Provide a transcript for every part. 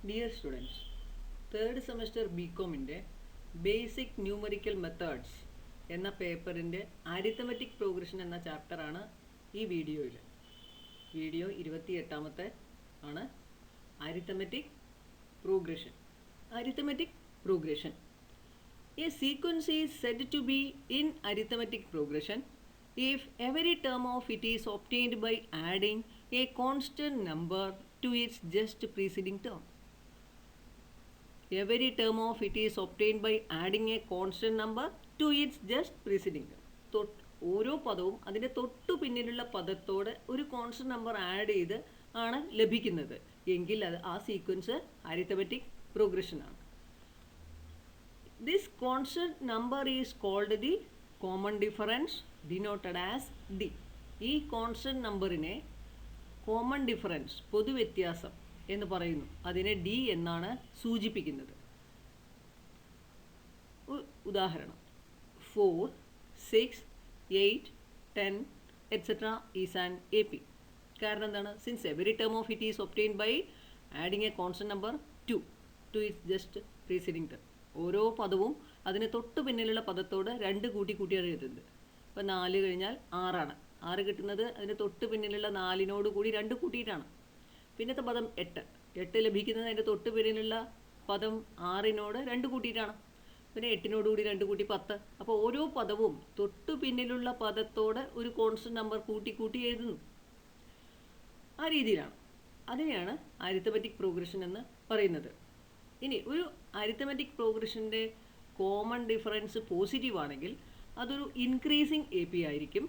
Dear students, third semester BComന്റെ basic numerical methods എന്ന പേപ്പറിൻ്റെ അരിത്തമെറ്റിക് പ്രോഗ്രഷൻ എന്ന ചാപ്റ്ററാണ് ഈ വീഡിയോയിൽ. വീഡിയോ 28ാമത്തെ ആണ്. Arithmetic progression. Arithmetic progression. A sequence is said to be in arithmetic progression if every term of it is obtained by adding a constant number to its just preceding term. Every term of it is obtained by adding a constant number to its just preceding term. ഓരോ പദവും അതിൻ്റെ തൊട്ടു പിന്നിലുള്ള പദത്തോട് ഒരു constant number add ചെയ്ത് ആണ് ലഭിക്കുന്നത് എങ്കിൽ അത് ആ സീക്വൻസ് അരിത്തമെറ്റിക് പ്രോഗ്രഷനാണ്. This constant number is called the common difference denoted as D. ഈ കോൺസ്റ്റന്റ് നമ്പറിനെ കോമൺ ഡിഫറൻസ് പൊതുവ്യത്യാസം എന്ന് പറയുന്നു. അതിനെ D എന്നാണ് സൂചിപ്പിക്കുന്നത്. ഉദാഹരണം 4, 6, 8, 10, etc. is an AP. കാരണം എന്താണ്? Since every term of it is obtained by adding a constant number 2 to its just preceding term. ഓരോ പദവും അതിന് തൊട്ട് പിന്നിലുള്ള പദത്തോട് 2 കൂട്ടിയാണ് എഴുതുന്നത്. ഇപ്പോൾ 4 കഴിഞ്ഞാൽ 6ആണ്. 6 കിട്ടുന്നത് അതിന് തൊട്ട് പിന്നിലുള്ള 4നോട് കൂടി 2 കൂട്ടിയിട്ടാണ്. പിന്നത്തെ പദം 8 ലഭിക്കുന്നത് അതിൻ്റെ തൊട്ട് പിന്നിലുള്ള പദം 6നോട് 2 കൂട്ടിയിട്ടാണ്. പിന്നെ 8നോട് കൂടി 2 കൂട്ടി 10. അപ്പോൾ ഓരോ പദവും തൊട്ടു പിന്നിലുള്ള പദത്തോട് ഒരു കോൺസ്റ്റന്റ് നമ്പർ കൂട്ടി എഴുതുന്നു. ആ രീതിയിലാണ്. അതിനെയാണ് അരിത്തമെറ്റിക് പ്രോഗ്രഷൻ എന്ന് പറയുന്നത്. ഇനി ഒരു അരിത്തമെറ്റിക് പ്രോഗ്രഷൻ്റെ കോമൺ ഡിഫറൻസ് പോസിറ്റീവ് ആണെങ്കിൽ അതൊരു ഇൻക്രീസിങ് AP ആയിരിക്കും.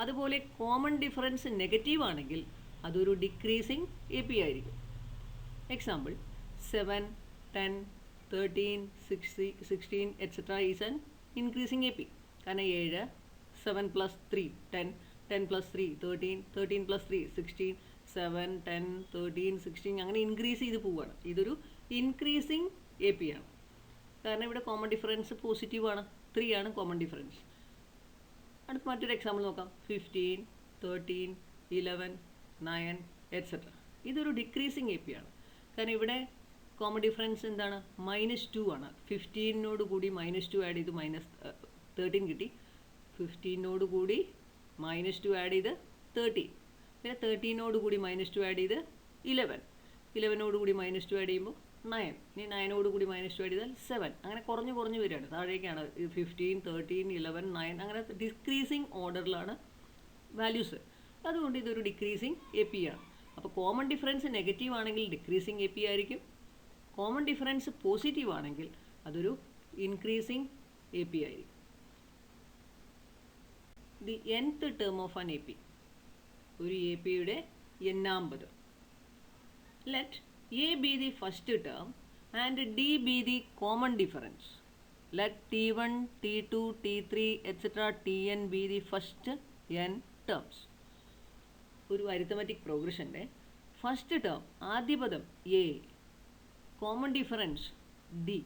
അതുപോലെ കോമൺ ഡിഫറൻസ് നെഗറ്റീവ് ആണെങ്കിൽ അതൊരു ഡിക്രീസിങ് AP ആയിരിക്കും. Example 7, 10, 13, 16, etc. is an increasing AP. കാരണം 7, 7 plus 3, 10, 10 plus 3, 13, 13 plus 3, 16, 7, 10, 13, 16 അങ്ങനെ ഇൻക്രീസ് ചെയ്ത് പോവുകയാണ്. ഇതൊരു ഇൻക്രീസിങ് AP ആണ്. കാരണം ഇവിടെ കോമൺ ഡിഫറൻസ് പോസിറ്റീവാണ്. 3 ആണ് കോമൺ ഡിഫറൻസ്. അടുത്ത മറ്റൊരു എക്സാമ്പിൾ നോക്കാം. 15, 13, 11, 9, etc. ഇതൊരു ഡിക്രീസിങ് AP ആണ്. കാരണം ഇവിടെ കോമൺ ഡിഫറൻസ് എന്താണ്? -2 ആണ്. 15നോട് കൂടി -2 ആഡ് ചെയ്ത് -13 കിട്ടി. 15നോട് കൂടി -2 ആഡ് ചെയ്ത് 13. പിന്നെ 13നോട് കൂടി -2 ആഡ് ചെയ്ത് 11. 11നോട് കൂടി -2 ആഡ് ചെയ്യുമ്പോൾ 9. ഇനി 9നോട് കൂടി -2 ആഡ് ചെയ്താൽ 7. അങ്ങനെ കുറഞ്ഞു വരികയാണ്. താഴേക്കാണ് 15, 13, 11, 9 അങ്ങനെ ഡിക്രീസിങ് ഓർഡറിലാണ് വാല്യൂസ്. അതുകൊണ്ട് ഇതൊരു ഡിക്രീസിങ് AP ആണ്. അപ്പോൾ കോമൺ ഡിഫറൻസ് നെഗറ്റീവ് ആണെങ്കിൽ ഡിക്രീസിങ് AP ആയിരിക്കും. കോമൺ ഡിഫറൻസ് പോസിറ്റീവ് ആണെങ്കിൽ അതൊരു ഇൻക്രീസിങ് AP ആയിരിക്കും. The nth term of an AP. ഒരു APയുടെ n-ാം പദം. Let A be the first term and D be the common difference. Let T1, T2, T3, etc. Tn be the first n terms. ഒരു arithmetic പ്രോഗ്രഷൻ്റെ first term ആദ്യ പദം A, common difference D,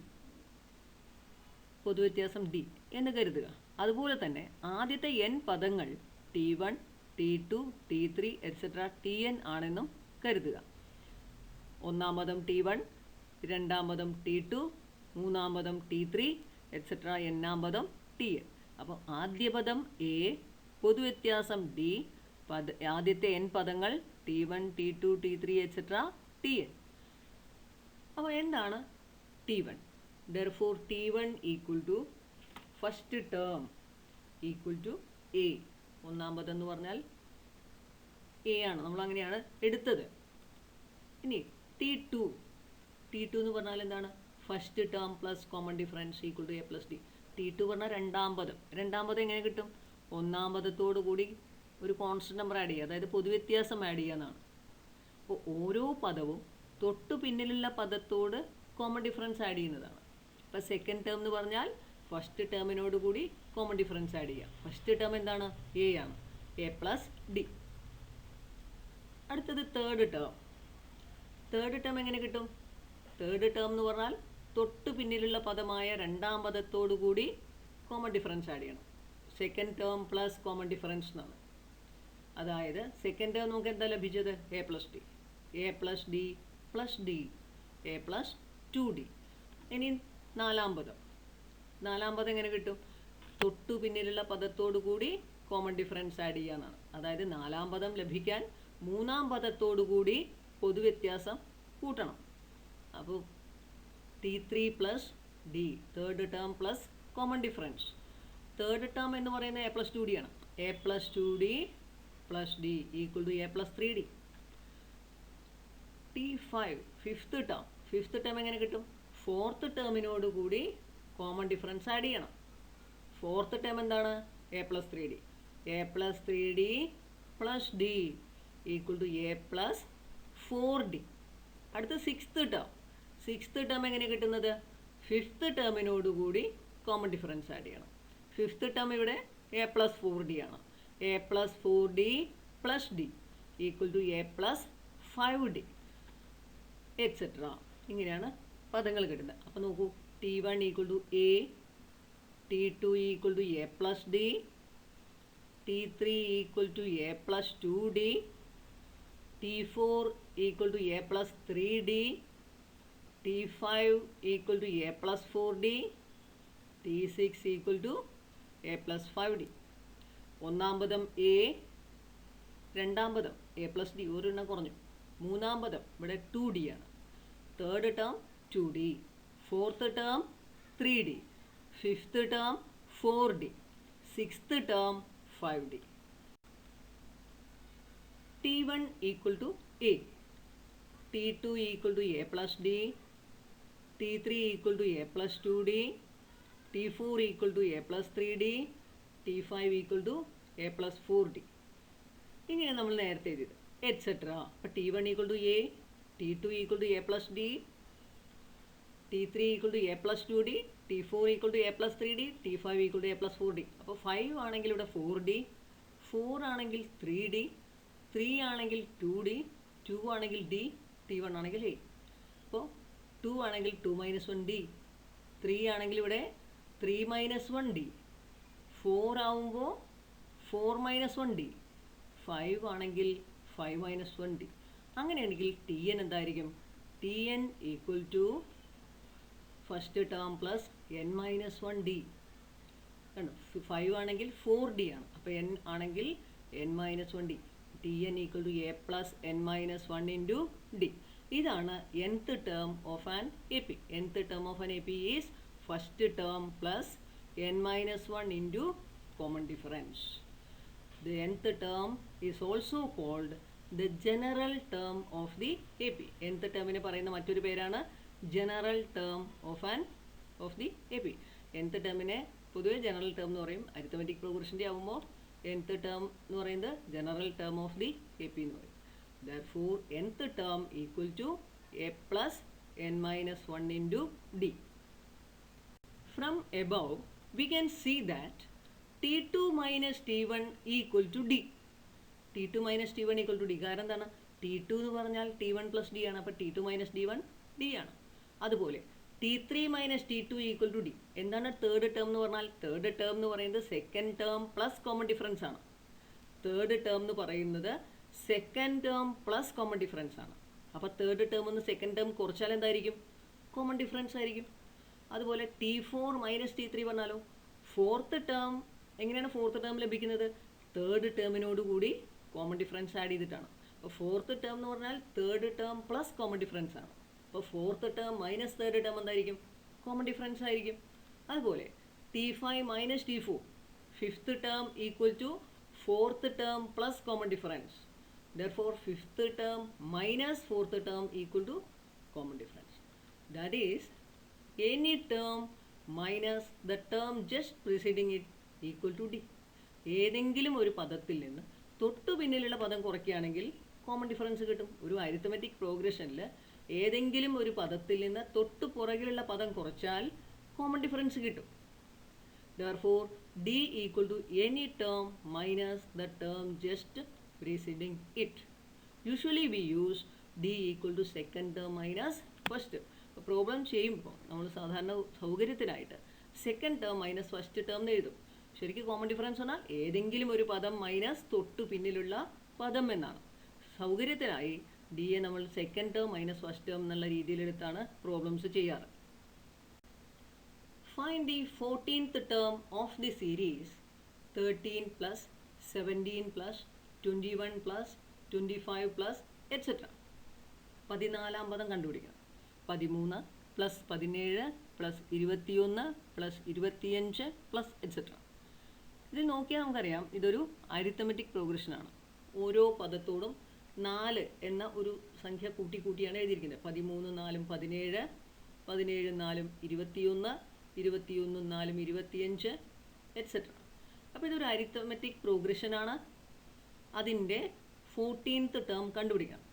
പൊതുവ്യത്യാസം D എന്ന് കരുതുക. അതുപോലെ തന്നെ ആദ്യത്തെ n പദങ്ങൾ T1, T2, T3, etc. Tn ആണെന്നും കരുതുക. ഒന്നാം പദം T1, രണ്ടാം പദം T2, മൂന്നാം പദം T3, etc. n-ാം പദം Tn. അപ്പോൾ ആദ്യ പദം A, പൊതുവ്യത്യാസം D, ആദ്യത്തെ n പദങ്ങൾ T1, T2, T3, etc. Tn. അപ്പോൾ എന്താണ് T1? Therefore T1 equal to first term equal to A. ഒന്നാം പദം എന്ന് പറഞ്ഞാൽ A ആണ്. നമ്മൾ അങ്ങനെയാണ് എടുത്തത്. ഇനി T2 എന്ന് പറഞ്ഞാൽ എന്താണ്? First term plus common difference equal to A plus D. T2 പറഞ്ഞാൽ രണ്ടാം പദം എങ്ങനെ കിട്ടും? ഒന്നാം പദത്തോടു കൂടി ഒരു കോൺസ്റ്റന്റ് നമ്പർ ആഡ് ചെയ്യുക, അതായത് പൊതുവ്യത്യാസം ആഡ് ചെയ്യുക എന്നാണ്. അപ്പോൾ ഓരോ പദവും തൊട്ടു പിന്നിലുള്ള പദത്തോട് കോമൺ ഡിഫറൻസ് ആഡ് ചെയ്യുന്നതാണ്. ഇപ്പോൾ സെക്കൻഡ് ടേം എന്ന് പറഞ്ഞാൽ ഫസ്റ്റ് ടേമിനോട് കൂടി കോമൺ ഡിഫറൻസ് ആഡ് ചെയ്യുക. ഫസ്റ്റ് ടേം എന്താണ്? A ആണ്. A plus D. അടുത്തത് തേർഡ് ടേം എങ്ങനെ കിട്ടും? തേർഡ് ടേം എന്ന് പറഞ്ഞാൽ തൊട്ട് പിന്നിലുള്ള പദമായ രണ്ടാം പദത്തോടു കൂടി കോമൺ ഡിഫറൻസ് ആഡ് ചെയ്യണം. Second term plus common difference എന്നാണ്. അതായത് സെക്കൻഡ് ടേം നമുക്ക് എന്താ ലഭിച്ചത്? A plus D plus D A plus 2d. ഇനി നാലാം പദം എങ്ങനെ കിട്ടും? തൊട്ടു പിന്നിലുള്ള പദത്തോടു കൂടി കോമൺ ഡിഫറൻസ് ആഡ് ചെയ്യാന്നാണ്. അതായത് നാലാം പദം ലഭിക്കാൻ മൂന്നാം പദത്തോടു കൂടി പൊതുവ്യത്യാസം കൂട്ടണം. അപ്പോൾ T3 plus D, third term plus common difference. Third term എന്ന് പറയുന്നത് എ പ്ലസ് 2d ആണ്. A plus 2d plus D equal to A plus 3d. T5 fifth term എങ്ങനെ കിട്ടും? ഫോർത്ത് ടേമിനോട് കൂടി കോമൺ ഡിഫറൻസ് ആഡ് ചെയ്യണം. ഫോർത്ത് ടേം എന്താണ്? A plus 3d. A plus 3d plus D equal to A plus 4d. അടുത്ത sixth term എങ്ങനെ കിട്ടുന്നത്? Fifth ടേമിനോട് കൂടി കോമൺ ഡിഫറൻസ് ആഡ് ചെയ്യണം. ഫിഫ്ത്ത് ടേം ഇവിടെ എ പ്ലസ് 4d ആണ്. A plus 4d plus D equal to A plus 5d etcetera. ഇങ്ങനെയാണ് പദങ്ങൾ കിട്ടുന്നത്. അപ്പോൾ നോക്കൂ, T1 equal to a, T2 equal to A plus d, T3 equal to A plus 2d, T4 equal to A plus 3d, T5 equal to A plus 4d, T6 equal to A plus 5d. ഒന്നാം പദം A, രണ്ടാം പദം A plus D, ഒരെണ്ണം കുറഞ്ഞു. മൂന്നാം പദം ഇവിടെ 2d ആണ്. Third term 2d, fourth term 3d, fifth term 4d, sixth term 5d. T1 equal to a, T2 equal to A plus d, T3 equal to A plus 2d, T4 equal to A plus 3d, T5 equal to A plus 4d. ഇങ്ങനെ നമ്മൾ നേരത്തെ എഴുതിയത് etcetera. അപ്പോൾ T1 equal to a, T2 equal to A plus d, T3 equal to A plus 2d, T4 equal to A plus 3d, T5 equal to A plus 4d. അപ്പോൾ 5 ആണെങ്കിൽ ഇവിടെ 4d, 4 ആണെങ്കിൽ 3d, 3 ആണെങ്കിൽ 2d, 2 ആണെങ്കിൽ d, T1 ആണെങ്കിൽ a. അപ്പോൾ 2 ആണെങ്കിൽ 2 minus 1d, 3 ആണെങ്കിൽ ഇവിടെ 3 മൈനസ് 1d, 4 ആവുമ്പോൾ 4 മൈനസ് 1d, 5 ആണെങ്കിൽ 5 മൈനസ് 1d. അങ്ങനെയാണെങ്കിൽ Tn എന്തായിരിക്കും? Tn equal to first term plus n minus 1d. കണ്ടോ, 5 ആണെങ്കിൽ 4d ആണ്. അപ്പോൾ n ആണെങ്കിൽ n minus 1d. Tn equal to A plus n minus 1 into d. ഇതാണ് nth term of an A P. nth term of an A P is first term plus n minus 1 into common difference. The nth term is also called the general term of the AP. nth termine പറയുന്ന മറ്റൊരു പേരാണ് general term of the AP. nth termine പൊതുവെ general term എന്ന് പറയും. Arithmetic പ്രോഗ്രഷൻ്റെ ആവുമ്പോൾ nth term എന്ന് പറയുന്നത് general term of the AP എന്ന് പറയും. Therefore nth term equal to a plus n minus 1 into d. From above we can see that T2 minus T1 equal to d. T2 minus T1 equal to d. കാരണം എന്താണ്? T2 എന്ന് പറഞ്ഞാൽ T1 plus d ആണ്. അപ്പോൾ T2 minus D1 d ആണ്. അതുപോലെ T3 minus T2 equal to d. എന്താണ് third term എന്ന് പറഞ്ഞാൽ? തേർഡ് ടേം എന്ന് പറയുന്നത് second term plus common difference ആണ്. തേർഡ് ടേം എന്ന് പറയുന്നത് second term plus common difference ആണ്. അപ്പോൾ തേർഡ് ടേം എന്ന് സെക്കൻഡ് ടേം കുറച്ചാൽ എന്തായിരിക്കും? കോമൺ ഡിഫറൻസ് ആയിരിക്കും. അതുപോലെ T4 മൈനസ് T3 പറഞ്ഞാലോ? ഫോർത്ത് ടേം എങ്ങനെയാണ് ഫോർത്ത് ടേം ലഭിക്കുന്നത്? തേർഡ് ടേമിനോട് കൂടി കോമൺ ഡിഫറൻസ് ആഡ് ചെയ്തിട്ടാണ്. അപ്പോൾ ഫോർത്ത് ടേം എന്ന് പറഞ്ഞാൽ third term plus common difference ആണ്. അപ്പോൾ fourth term minus third term എന്തായിരിക്കും? കോമൺ ഡിഫറൻസ് ആയിരിക്കും. അതുപോലെ T5 minus T4 fifth term equal to fourth term plus common difference. Therefore fifth term minus fourth term equal to common difference. That is any term minus the term just preceding it equal to d. ഏതെങ്കിലും ഒരു പദത്തിൽ നിന്ന് തൊട്ടു പിന്നിലുള്ള പദം കുറയ്ക്കുകയാണെങ്കിൽ common difference കിട്ടും. ഒരു അരിത്തമെറ്റിക് പ്രോഗ്രഷനിൽ ഏതെങ്കിലും ഒരു പദത്തിൽ നിന്ന് തൊട്ടു പുറകിലുള്ള പദം കുറച്ചാൽ കോമൺ ഡിഫറൻസ് കിട്ടും. Therefore d equal to any term minus the term just preceding it. Usually we use d equal to second term minus first. Problem ചെയ്യുമ്പോൾ നമ്മൾ സാധാരണ സൗകര്യത്തിനായിട്ട് second term minus first term എന്ന് എഴുതും. ശരിക്കും കോമൺ ഡിഫറൻസ് പറഞ്ഞാൽ ഏതെങ്കിലും ഒരു പദം മൈനസ് തൊട്ടു പിന്നിലുള്ള പദം എന്നാണ്. സൗകര്യത്തിനായി ഡിയെ നമ്മൾ second term minus first term എന്നുള്ള രീതിയിലെടുത്താണ് പ്രോബ്ലംസ് ചെയ്യാറ്. Find the 14th term of the series 13 plus 17 plus 21 plus 25 plus et cetera. 14ാം പദം കണ്ടുപിടിക്കണം. 13 plus 17 plus 21 plus 25 plus et cetera. ഇതിൽ നോക്കിയാൽ നമുക്കറിയാം ഇതൊരു അരിത്തമെറ്റിക് പ്രോഗ്രഷനാണ്. ഓരോ പദത്തോടും 4 എന്ന ഒരു സംഖ്യ കൂട്ടിയാണ് എഴുതിയിരിക്കുന്നത്. 13 4 17, 17 4 21, 21 4 25 എറ്റ്സെട്ര. അപ്പോൾ ഇതൊരു അരിത്തമെറ്റിക് പ്രോഗ്രഷനാണ്. അതിൻ്റെ 14th ടേം കണ്ടുപിടിക്കണം.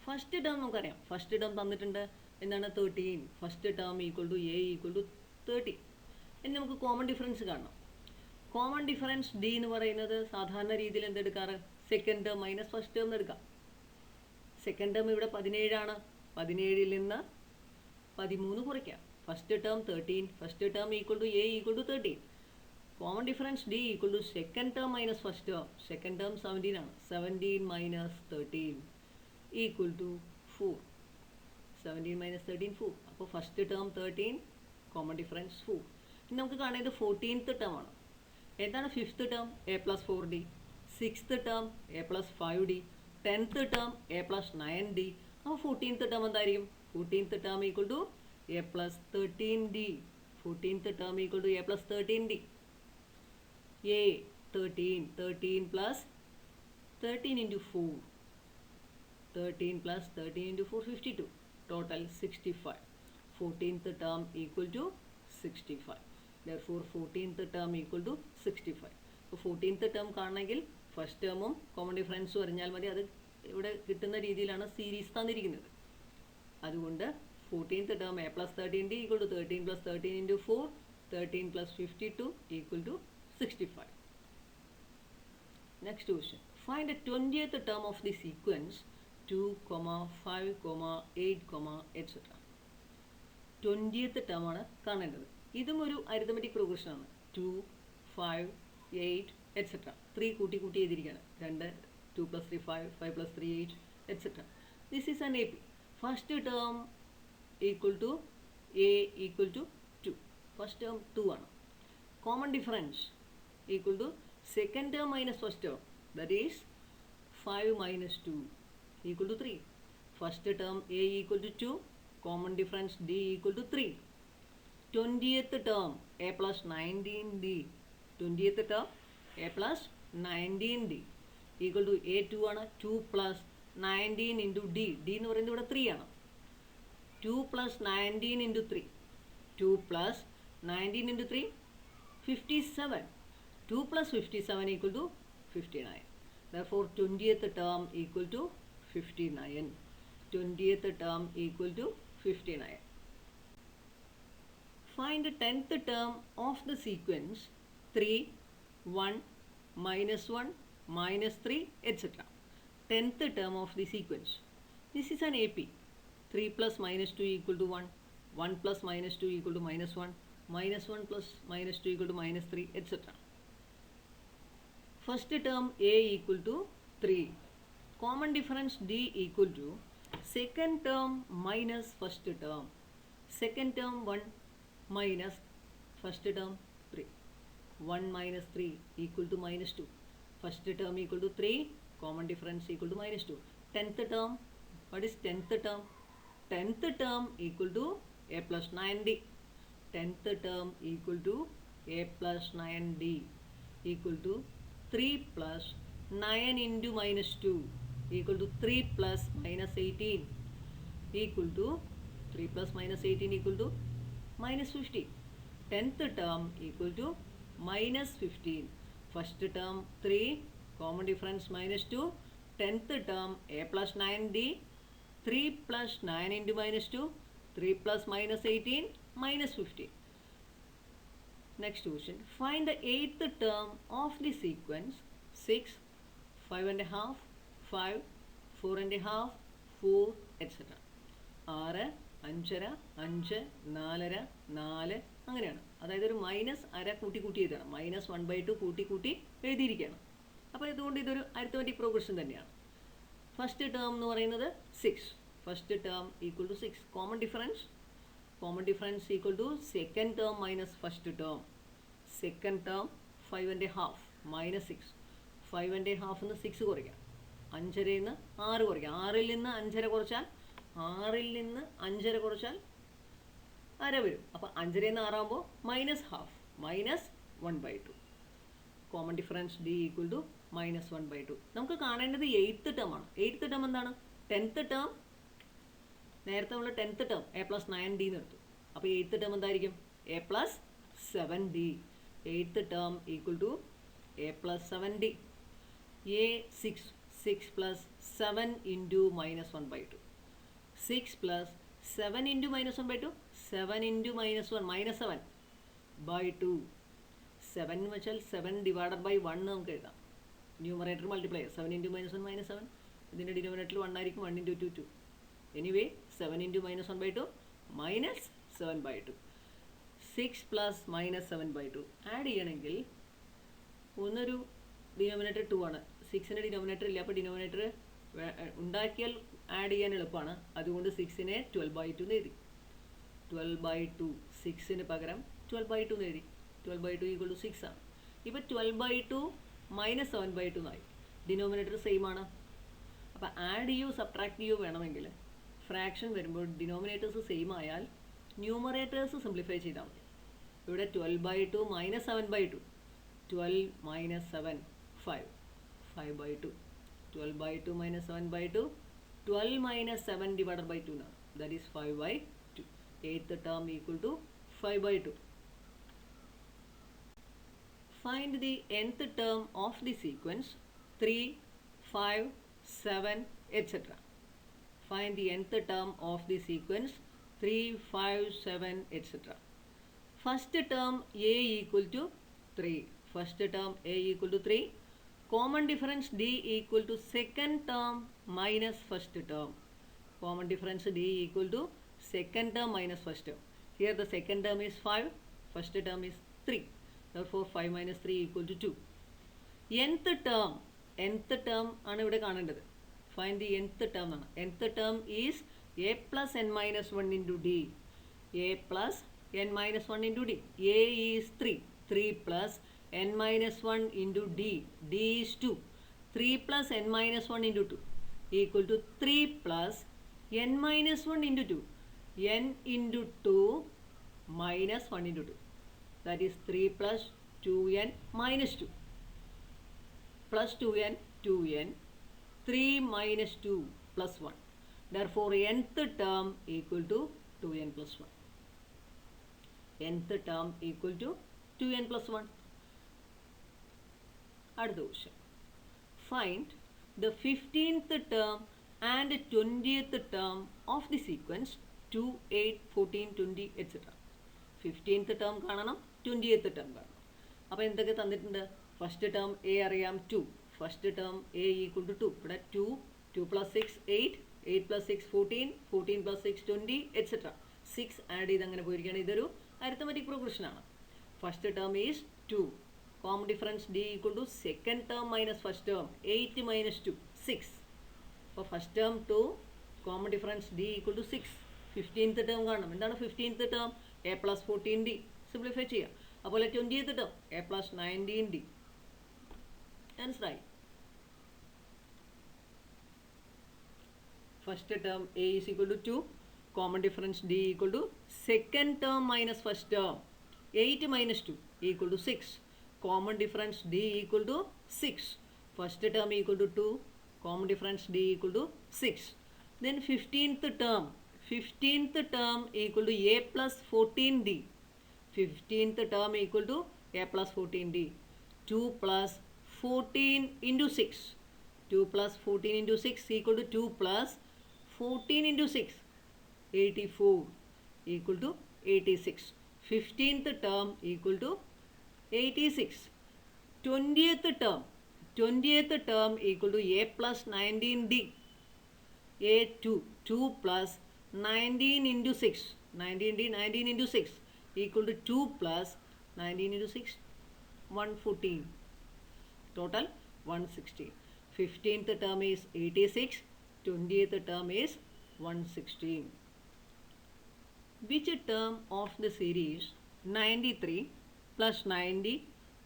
ഫസ്റ്റ് ടേം നമുക്കറിയാം. ഫസ്റ്റ് ടേം തന്നിട്ടുണ്ട്. എന്താണ്? 13. First term equal to a equal to 13. ഇനി നമുക്ക് കോമൺ ഡിഫറൻസ് കാണണം. കോമൺ ഡിഫറൻസ് ഡി എന്ന് പറയുന്നത് സാധാരണ രീതിയിൽ എന്തെടുക്കാറ്? Second term minus first term എടുക്കാം. സെക്കൻഡ് ടേം ഇവിടെ 17 ആണ്. 17ൽ നിന്ന് 13 കുറയ്ക്കാം. First term 13. First term equal to a equal to 13. Common difference d equal to second term minus first term. Second term 17 ആണ്. 17 മൈനസ് 13 ഈക്വൽ ടു 4. 17 മൈനസ് 13 4. അപ്പോൾ first term 13, common difference 4. ഇനി നമുക്ക് കാണേണ്ടത് 14th ടേം ആണ്. ഏതാണ് 5th term? A plus 4d. 6th term a plus 5d. 10th term a plus 9d. അപ്പോൾ 14th term എന്തായിരിക്കും? 14th term equal to A plus 13d. 14th term equal to A plus 13d. A 13. 13 plus 13 into 4. 13 plus 13 into 4, 52. Total 65. 14th term equal to 65. Therefore 14th term equal to 65. അപ്പോൾ 14th term കാണണമെങ്കിൽ first ടേമും common ഡിഫറൻസും അറിഞ്ഞാൽ മതി. അത് ഇവിടെ കിട്ടുന്ന രീതിയിലാണ് series തന്നിരിക്കുന്നത്. അതുകൊണ്ട് 14th term a plus 13d equal to 13 plus 13 into 4. 13 plus 52 equal to 65. Next question. Find the 20th term of the sequence 2, 5, 8, etc. 20th term ആണ് കാണേണ്ടത്. ഇതും ഒരു അരിത്തമെറ്റിക് പ്രോഗ്രഷനാണ്. 2, 5, 8, etc. 3 കൂട്ടി എഴുതിയിരിക്കുകയാണ്. 2, 2 plus 3 5, 5 plus 3 8, etc. This is an AP. First term equal to a equal to 2. First term 2 ആണ്. Common difference equal to second term minus first term. That is 5 minus 2 equal to 3. First term a equal to 2, common difference d equal to 3. 20th term a plus 19d. 20th term a plus 19d equal to a2 ആണ്. 2 plus 19 into d. d എന്ന് പറയുന്നത് ഇവിടെ 3 ആണ്. 2 plus 19 into 3. 2 plus 19 into 3, 57. 2 plus 57 equal to 59. Therefore 20th term equal to 59. 20th term equal to 59. Find the 10th term of the sequence 3, 1, minus 1, minus 3, etc. 10th term of the sequence. This is an AP. 3 plus minus 2 equal to 1. 1 plus minus 2 equal to minus 1. Minus 1 plus minus 2 equal to minus 3, etc. First term a equal to 3. Common difference d equal to second term minus first term. Second term 1 minus first term 3. 1 minus 3 equal to minus 2. First term equal to 3. Common difference equal to minus 2. 10th term. What is 10th term? 10th term equal to a plus 9d. 10th term equal to a plus 9d equal to 3 plus 9 into minus 2 equal to 3 plus minus 18 equal to 3 plus minus 18 equal to minus 15. 10th term equal to minus 15. First term 3, common difference minus 2. 10th term a plus 9d. 3 plus 9 into minus 2. 3 plus minus 18 minus 15. Next question. Find the 8th term of the sequence 6, 5 and a half, 5, 4 and a half, 4, etc. 6, 5, 5, 4, 4 അങ്ങനെയാണ്. അതായത് ഒരു minus അര കൂട്ടി എഴുതണം. Minus 1/2 കൂട്ടി എഴുതിയിരിക്കുകയാണ്. അപ്പോൾ ഇതുകൊണ്ട് ഇതൊരു അരിത്തമെറ്റിക് പ്രോഗ്രഷൻ തന്നെയാണ്. ഫസ്റ്റ് ടേം എന്ന് പറയുന്നത് 6. First term equal to 6. Common difference equal to second term minus first term. Second term 5½ minus 6. 5½ 6 കുറയ്ക്കാം. 5-ൽ നിന്ന് 6 കുറയ്ക്കാം. 6-ൽ നിന്ന് 5½ കുറച്ചാൽ 6-ൽ നിന്ന് 5½ കുറച്ചാൽ അര വരും. അപ്പോൾ 5-ൽ നിന്ന് 6 ആകുമ്പോൾ -½ minus 1/2. Common difference d equal to -1/2. നമുക്ക് കാണേണ്ടത് 8th ടേം ആണ്. 8th ടേം എന്താണ്? 10th term. നേരത്തെ നമ്മൾ 10th ടേം a+9d എന്ന് എടുത്തു. അപ്പോൾ 8th ടേം എന്തായിരിക്കും? a+7d. 8th term equal to a+7d. a 6 plus 7 into -1/2. 6 plus 7 into -1/2. 7 into -1 -7/2. 7 എന്ന് വെച്ചാൽ 7 divided by 1 നമുക്ക് എഴുതാം. Numerator multiply 7 into -1 -7. ഇതിൻ്റെ ഡിനോമിനേറ്ററിൽ 1 ആയിരിക്കും. 1 into 2 2. Anyway 7 into -1/2 -7/2. 6 plus -7/2 add ചെയ്യണമെങ്കിൽ ഒന്നൊരു ഡിനോമിനേറ്റർ 2 ആണ്. 6ന് ഡിനോമിനേറ്റർ ഇല്ല. അപ്പോൾ ഡിനോമിനേറ്റർ ഉണ്ടാക്കിയാൽ ആഡ് ചെയ്യാൻ എളുപ്പമാണ്. അതുകൊണ്ട് 6നെ 12/2 എന്ന് എഴുതി. 12/2. 6ന് പകരം 12/2 എന്ന് എഴുതി. 12/2 ഈക്വൽ ടു 6 ആണ്. ഇപ്പോൾ 12/2 -7/2 എന്നായി. ഡിനോമിനേറ്റർ സെയിം ആണ്. അപ്പോൾ ആഡ് ചെയ്യൂ സബ്ട്രാക്ട് ചെയ്യൂ വേണമെങ്കിൽ ഫ്രാക്ഷൻ വരുമ്പോൾ ഡിനോമിനേറ്റേഴ്സ് സെയിം ആയാൽ ന്യൂമറേറ്റേഴ്സ് സിംപ്ലിഫൈ ചെയ്താൽ മതി. ഇവിടെ 12/2 -7/2. 12 - 7 5. 5/2. 12/2 -7/2. 12 - 7 divided by 2 now. That is 5/2. 8th term equal to 5/2. Find the nth term of the sequence 3, 5, 7, etc. Find the nth term of the sequence 3, 5, 7, etc. First term a equal to 3. First term a equal to 3. Common difference d equal to second term minus first term. Common difference d equal to second term minus first term. Here the second term is 5, first term is 3. Therefore 5 minus 3 equal to 2. nth term ആണ് ഇവിടെ കാണേണ്ടത്. Find the nth term ആണ്. nth term is a plus n minus 1 into d. a plus n minus 1 into d. a is 3. 3 plus n minus 1 into d. d is 2. 3 plus n minus 1 into 2 equal to 3 plus n minus 1 into 2. n into 2 minus 1 into 2. That is 3 plus 2n minus 2. Plus 2n, 2n. 3 minus 2 plus 1. Therefore, nth term equal to 2n plus 1. Nth term equal to 2n plus 1. അടുത്ത question. Find the 15th term and 20th term of the sequence 2, 8, 14, 20, etc. 15th term കാണണം, 20th term കാണണം. അപ്പോൾ എന്തൊക്കെ തന്നിട്ടുണ്ട്? First term a അറിയാം 2. First term a equal to 2. ഇവിടെ 2, 2 plus 6 8, 8 plus 6 14, 14 plus 6 20, etc. 6 add ചെയ്ത് അങ്ങനെ പോയിരിക്കുകയാണ്. ഇതൊരു അരിത്തമെറ്റിക് പ്രോഗ്രഷനാണ്. First term is 2. Common difference d equal to second term minus first term. 8 minus 2, 6. For first term 2, common difference d equal to 6. 15th term കാണണം. എന്താണ് 15th term? a plus 14d. Simplify ചെയ്യാം. അതുപോലെ 20th term a plus 19d. Answer ആയി. First term a is equal to 2. Common difference d equal to second term minus first term. 8 minus 2 equal to 6. Common difference d equal to 6. First term equal to 2. Common difference d equal to 6. Then 15th term. 15th term equal to a plus 14d. 15th term equal to a plus 14d. 2 plus 14 into 6. 2 plus 14 into 6 equal to 2 plus 14 into 6. 84 equal to 86. 15th term equal to 86. 20th term equal to a plus 19d. a 2 plus 19 into 6. 19d 19 into 6 equal to 2 plus 19 into 6 114. Total 116. 15th term is 86. 20th term is 116. Which term of the series 93 plus 90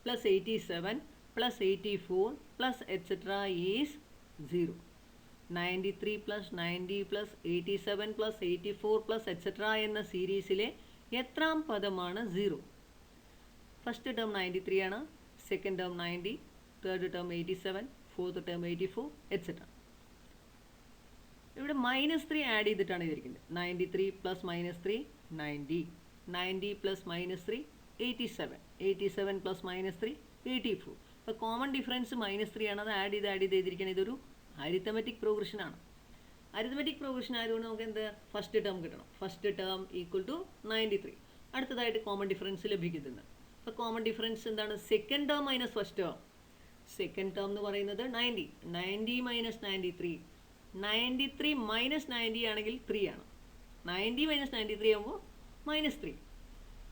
plus 87 plus 84 plus etc. is 0? 93 plus 90 plus 87 plus 84 plus etc. എന്ന സീരീസിലെ എത്രാം പദമാണ് 0? First term 93 ആണ്, second term 90, third term 87, fourth term 84 etcetera. ഇവിടെ -3 add ചെയ്തിട്ടാണ് ചെയ്തിരിക്കുന്നത്. 93 plus -3 90, 90 plus -3 87, 87 plus -3 84. അപ്പോൾ common difference -3 ആണ്. അത് ആഡ് ചെയ്ത് ചെയ്തിരിക്കുന്നത്. ഇതൊരു അരിത്തമെറ്റിക് പ്രോഗ്രഷൻ ആണ്. അരിത്തമെറ്റിക് പ്രോഗ്രഷൻ ആയതുകൊണ്ട് നമുക്ക് എന്ത് ഫസ്റ്റ് ടേം കിട്ടണം. First term equal to 93. അടുത്തതായിട്ട് കോമൺ ഡിഫറൻസ് ലഭിക്കുന്നത്. അപ്പോൾ കോമൺ ഡിഫറൻസ് എന്താണ്? Second term minus first term. Second term എന്ന് പറയുന്നത് 90, 90 മൈനസ് 93, 93 മൈനസ് 90 ആണെങ്കിൽ 3 ആണ്. 90 മൈനസ് 93 ആകുമ്പോൾ -3.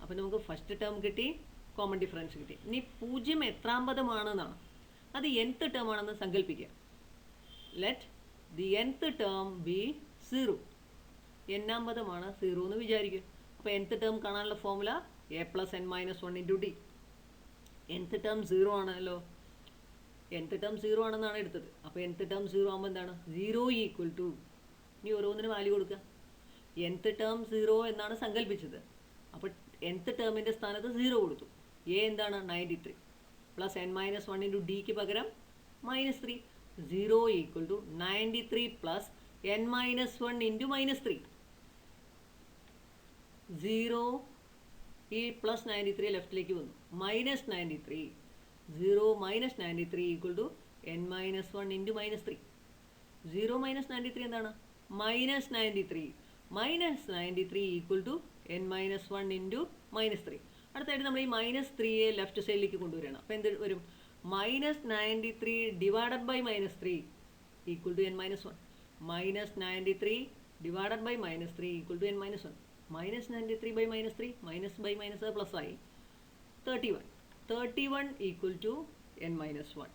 അപ്പോൾ നമുക്ക് ഫസ്റ്റ് ടേം കിട്ടി, കോമൺ ഡിഫറൻസ് കിട്ടി. ഇനി 0 എത്രാം പദമാണെന്നാണ്. അത് nth ടേം ആണെന്ന് സങ്കല്പിക്കുക. Let the nth term B 0. എന്നാം പദമാണ് 0 എന്ന് വിചാരിക്കുക. അപ്പോൾ nth ടേം കാണാനുള്ള formula a plus n minus 1 into d. nth term 0 ആണല്ലോ. nth ടേം 0 ആണെന്നാണ് എടുത്തത്. അപ്പോൾ nth ടേം 0 ആകുമ്പോൾ എന്താണ്? 0 ഈക്വൽ ടു, ഇനി ഓരോന്നിന് വാല്യൂ കൊടുക്കുക. nth ടേം 0 എന്നാണ് സങ്കല്പിച്ചത്. അപ്പോൾ nth ടേമിൻ്റെ സ്ഥാനത്ത് 0 കൊടുത്തു. a എന്താണ്? 93 പ്ലസ് n മൈനസ് 1 ഇൻറ്റു ഡിക്ക് പകരം -3. 0 equal to 93 plus n minus 1 into -3. 0 ഈ പ്ലസ് 93 ലെഫ്റ്റിലേക്ക് വന്നു. -93, 0 minus 93 equal to n minus 1 into -3. 0 minus 93 എന്താണ്? -93. -93 equal to n minus 1 into -3. അടുത്തായിട്ട് നമ്മൾ ഈ -3യെ ലെഫ്റ്റ് സൈഡിലേക്ക് കൊണ്ടുവരികയാണ്. അപ്പോൾ എന്ത് വരും? -93 divided by -3 equal to n minus 1. -93 divided by -3 equal to n minus 1. -93 by -3, minus by minus plus ആയി. 31. 31 equal to n minus 1.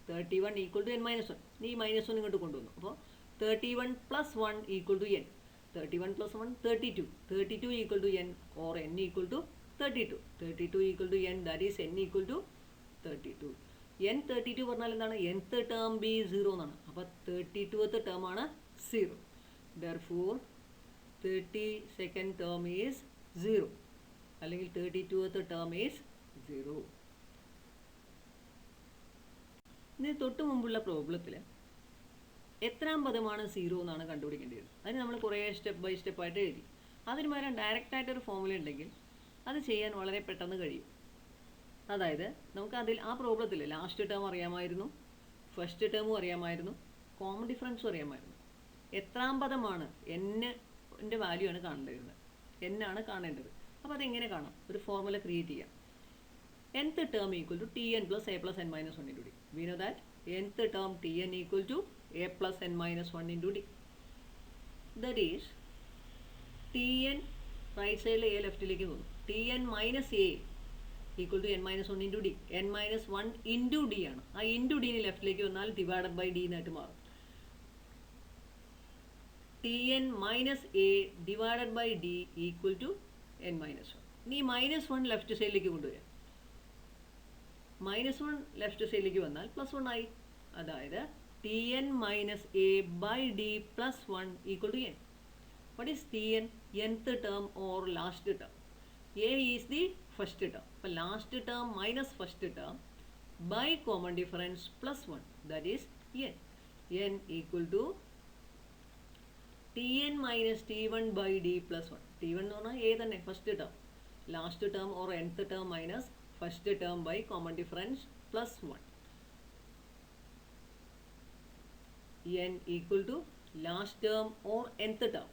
31 equal to n minus 1. നീ -1 ഇങ്ങോട്ട് കൊണ്ടുവന്നു. അപ്പോൾ 31 plus 1 equal to n. 31 plus 1 32. 32 equal to n or n equal to 32. 32 equal to n, that is n equal to 32. n 32 പറഞ്ഞാൽ എന്താണ്? nth term B 0 എന്നാണ്. അപ്പോൾ 32th term ആണ് 0. Therefore 32nd term is 0. അല്ലെങ്കിൽ 32th term is 0. ഇനി തൊട്ട് മുമ്പുള്ള പ്രോബ്ലത്തിൽ എത്രാം പദമാണ് 0 എന്നാണ് കണ്ടുപിടിക്കേണ്ടത്. അതിന് നമ്മൾ കുറേ സ്റ്റെപ്പ് ബൈ സ്റ്റെപ്പായിട്ട് എഴുതി. അതിന് പകരം ഡയറക്റ്റായിട്ടൊരു ഫോർമുല ഉണ്ടെങ്കിൽ അത് ചെയ്യാൻ വളരെ പെട്ടെന്ന് കഴിയും. അതായത് നമുക്ക് ആ പ്രോബ്ലത്തിൽ ലാസ്റ്റ് ടേം അറിയാമായിരുന്നു, ഫസ്റ്റ് ടേമും അറിയാമായിരുന്നു, കോമൺ ഡിഫറൻസും അറിയാമായിരുന്നു. എത്രാം പദമാണ് ൻ്റെ വാല്യൂ ആണ് കാണേണ്ടത്. ആണ് കാണേണ്ടത്. അപ്പോൾ അതെങ്ങനെ കാണാം? ഒരു ഫോർമുല ക്രിയേറ്റ് ചെയ്യാം. nth term equal to tn plus a plus n minus 1 into d. We know that nth term tn equal to a plus n minus 1 into d. That is tn right സൈഡിൽ a ലെഫ്റ്റിലേക്ക് പോകുന്നു. tn minus a equal to n minus 1 into d. n minus 1 into d ആണ്. ആ into ഡിന് ലെഫ്റ്റിലേക്ക് വന്നാൽ divided by D എന്നായിട്ട് മാറും. tn minus a divided by d equal to n minus 1. ഇനി -1 ലെഫ്റ്റ് സൈഡിലേക്ക് കൊണ്ടുവരാം. -1 ലെഫ്റ്റ് സൈഡിലേക്ക് വന്നാൽ +1 ആയി. അതായത് tn minus a by d plus 1 equal to n. What is tn? nth term or last term. a is the first term. അപ്പോൾ last term minus first term by common difference plus 1, that is n. n equal to tn minus t1 by d plus 1. t1 എന്ന് പറഞ്ഞാൽ a തന്നെ, first term. Last term or nth term minus first term by common difference plus 1. n equal to last term or nth term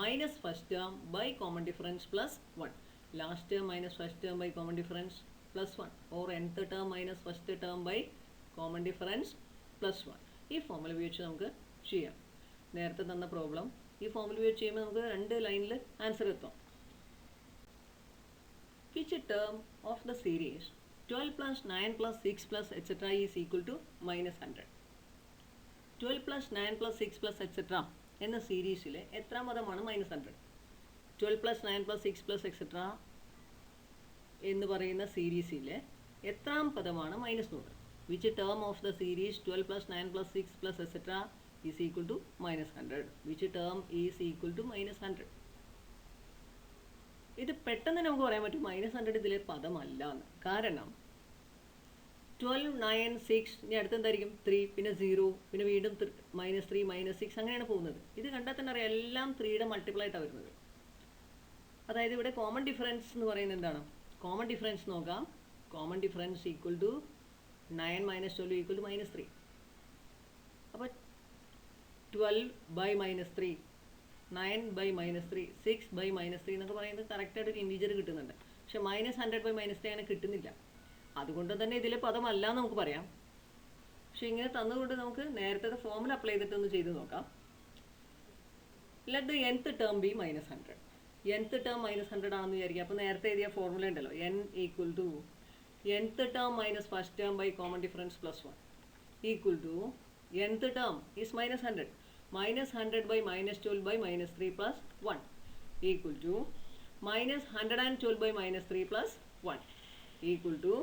minus first term by common difference plus 1. Last term minus first term by common difference plus 1 or nth term minus first term by common difference plus 1. ഈ formula ഉപയോഗിച്ച് നമുക്ക് ചെയ്യാം. നേരത്തെ തന്ന problem ഈ formula ഉപയോഗിച്ച് ചെയ്യുമ്പോൾ നമുക്ക് 2 ലൈനിൽ ആൻസർ എത്താം. Which term of the series 12 plus 9 plus 6 plus etc. is equal to -100? 12 plus 9 plus 6 plus etcetera എന്ന സീരീസിലെ എത്രാം പദമാണ് -100? 12 പ്ലസ് 9 പ്ലസ് 6 പ്ലസ് എക്സെട്ര എന്ന് പറയുന്ന സീരീസിലെ എത്രാം പദമാണ് -100? Which term of the series 12 plus 9 plus 6 plus etcetera is equal to -100? Which term is equal to -100? ഇത് പെട്ടെന്ന് നമുക്ക് പറയാൻ പറ്റും -100 ഇതിലെ പദമല്ല എന്ന്. കാരണം 12, 9, 6, ഇനി അടുത്ത് എന്തായിരിക്കും 3, പിന്നെ 0, പിന്നെ വീണ്ടും -3, -6 അങ്ങനെയാണ് പോകുന്നത്. ഇത് കണ്ടാൽ തന്നെ അറിയാം എല്ലാം 3യുടെ മൾട്ടിപ്പിൾ ആയിട്ടാണ് വരുന്നത്. അതായത് ഇവിടെ കോമൺ ഡിഫറൻസ് എന്ന് പറയുന്നത് എന്താണ്? കോമൺ ഡിഫറൻസ് നോക്കാം. Common difference equal to 9 - 12 equal to -3. അപ്പോൾ 12/-3, 9/-3, 6/-3 എന്നൊക്കെ പറയുന്നത് കറക്റ്റായിട്ട് ഒരു ഇൻറ്റീജർ കിട്ടുന്നുണ്ട്. പക്ഷെ -100/-3 അങ്ങനെ കിട്ടുന്നില്ല. അതുകൊണ്ട് തന്നെ ഇതിലെ പദമല്ല എന്ന് നമുക്ക് പറയാം. പക്ഷെ ഇങ്ങനെ തന്നുകൊണ്ട് നമുക്ക് നേരത്തെ ഫോമുല അപ്ലൈ ചെയ്തിട്ടൊന്ന് ചെയ്ത് നോക്കാം. Let the nth term be -100. nth term -100 ആണെന്ന് വിചാരിക്കുക. അപ്പോൾ നേരത്തെ എഴുതിയ ഫോർമുല ഉണ്ടല്ലോ, n equal to nth term minus first term by common difference plus 1 equal to nth term is -100. -100/-12/-3 plus 1 equal to -112/-3 plus 1 equal to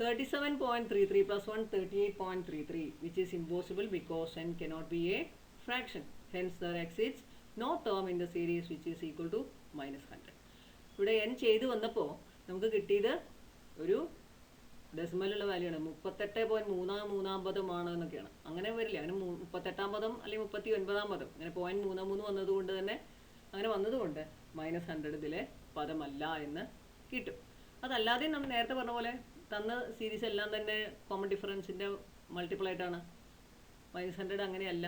37.33 plus 1, 38.33, which is impossible because n cannot be a fraction. Hence, there exists no term in the series which is equal to -100. ഇവിടെ n ചെയ്ത് വന്നപ്പോൾ നമുക്ക് കിട്ടിയത് ഒരു ഡെസിമലുള്ള value ആണ്. 38.33 പദമാണ് എന്നൊക്കെയാണ്. അങ്ങനെ വരില്ല. അങ്ങനെ 38 പദം അല്ലെങ്കിൽ 39 പദം അങ്ങനെ 0.33 വന്നതുകൊണ്ട് തന്നെ അങ്ങനെ വന്നതുകൊണ്ട് -100 ഇതിലെ പദമല്ല എന്ന് കിട്ടും. അതല്ലാതെ നമ്മൾ നേരത്തെ പറഞ്ഞ പോലെ തന്ന സീരീസ് എല്ലാം തന്നെ കോമൺ ഡിഫറൻസിൻ്റെ മൾട്ടിപ്പിൾ ആയിട്ടാണ്. -100 അങ്ങനെയല്ല.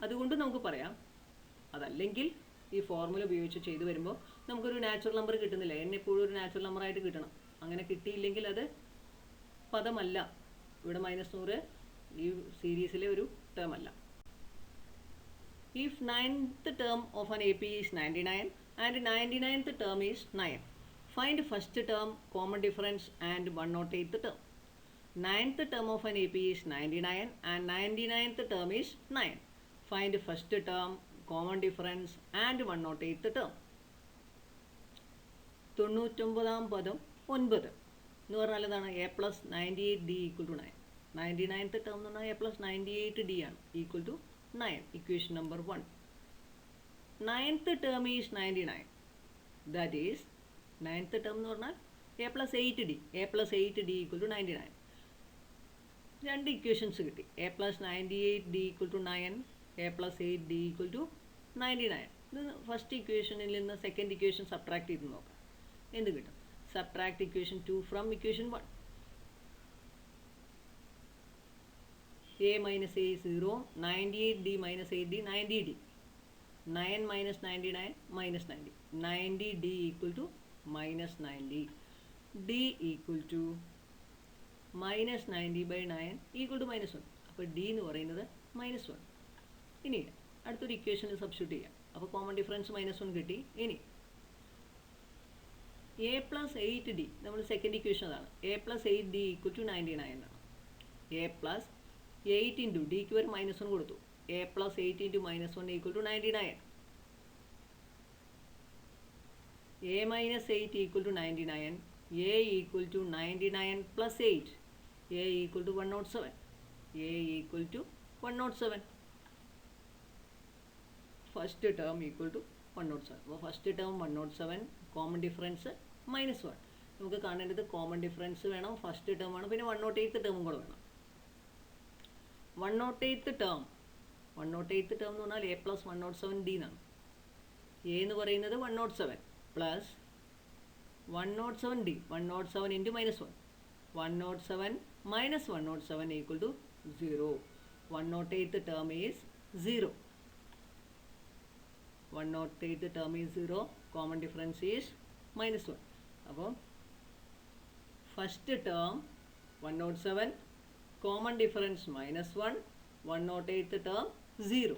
അതുകൊണ്ട് നമുക്ക് പറയാം. അതല്ലെങ്കിൽ ഈ ഫോർമുല ഉപയോഗിച്ച് ചെയ്തു വരുമ്പോൾ നമുക്കൊരു നാച്ചുറൽ നമ്പർ കിട്ടുന്നില്ല. n എപ്പോഴും ഒരു നാച്ചുറൽ നമ്പറായിട്ട് കിട്ടണം. അങ്ങനെ കിട്ടിയില്ലെങ്കിൽ അത് പദമല്ല. ഇവിടെ -100 ഈ സീരീസിലെ ഒരു ടേം അല്ല. If 9th term of an AP is 99 and 99th term is 9, find first term, common difference and 108th term. 9th term of an AP is 99 and 99th term is 9. Find first term, common difference and 108th term. 99 പദം 9 എന്ന് പറഞ്ഞാൽ എന്താണ്? a plus 98d equal to 9. 99th term എന്ന് പറഞ്ഞാൽ a plus 98d ആണ് equal to 9. Equation number 1. 9th term is 99. That is 9th term എന്ന് പറഞ്ഞാൽ a plus 8d. a plus 8d equal to 99. രണ്ട് ഇക്വേഷൻസ് കിട്ടി. a plus 98d equal to 9, a plus 8d equal to 99. ഇത് first ഇക്വേഷനിൽ നിന്ന് second equation subtract ചെയ്ത് നോക്കാം. എന്ത് കിട്ടും? Subtract equation 2 from equation 1. a minus a is 0, 98d minus 8d, 90d. 9 minus 99 minus 90. 90d equal to minus 90. d equal to minus 90/9 equal to -1. അപ്പോൾ d എന്ന് പറയുന്നത് -1. ഇനി അടുത്തൊരു ഇക്വേഷനിൽ സബ്സ്റ്റിറ്റ്യൂട്ട് ചെയ്യാം. അപ്പോൾ കോമൺ ഡിഫറൻസ് -1 കിട്ടി. ഇനി a plus 8d, നമ്മൾ സെക്കൻഡ് ഇക്വേഷൻ അതാണ്. a plus 8d equal to 99 ആണ്. a plus 8 into dക്ക് വരെ -1 കൊടുത്തു. a plus 8 into -1 equal to 99. a minus 8 equal to 99. a equal to 99 plus 8. a equal to 107. a equal to 107. First term equal to 107. അപ്പോൾ first term 107, common difference -1. നമുക്ക് കാണേണ്ടത് common difference വേണം, first term വേണം, പിന്നെ 108th ടേമും കൂടെ വേണം. 108th term എന്ന് പറഞ്ഞാൽ a plus 107d എന്നാണ്. a എന്ന് പറയുന്നത് 107 plus 107d, 107 into -1. 107 minus 107 equal to 0. 108th term is 0. 108th term is 0. Common difference is -1. അപ്പോൾ first term 107, common difference -1, 108th term 0.